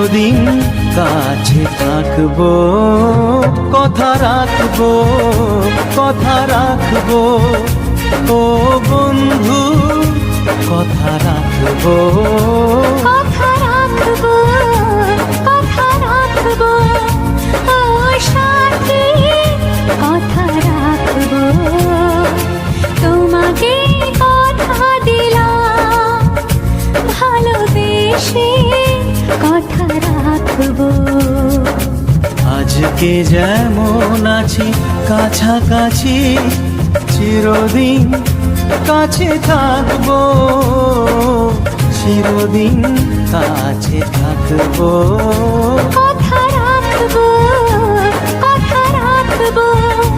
চিরদিন কাছে থাকবো, কথা রাখবো, কথা রাখবো, ও বন্ধু কথা রাখবো, কথা রাখবো, কথা রাখবো, ও সাথী কথা রাখবো। তোমাকে কথা দিলাম, ভালোবেসে কথা রাখবো। আজকে যেমন আছি কাছাকাছি, চিরদিন কাছে থাকবো, চিরদিন কাছে থাকবো।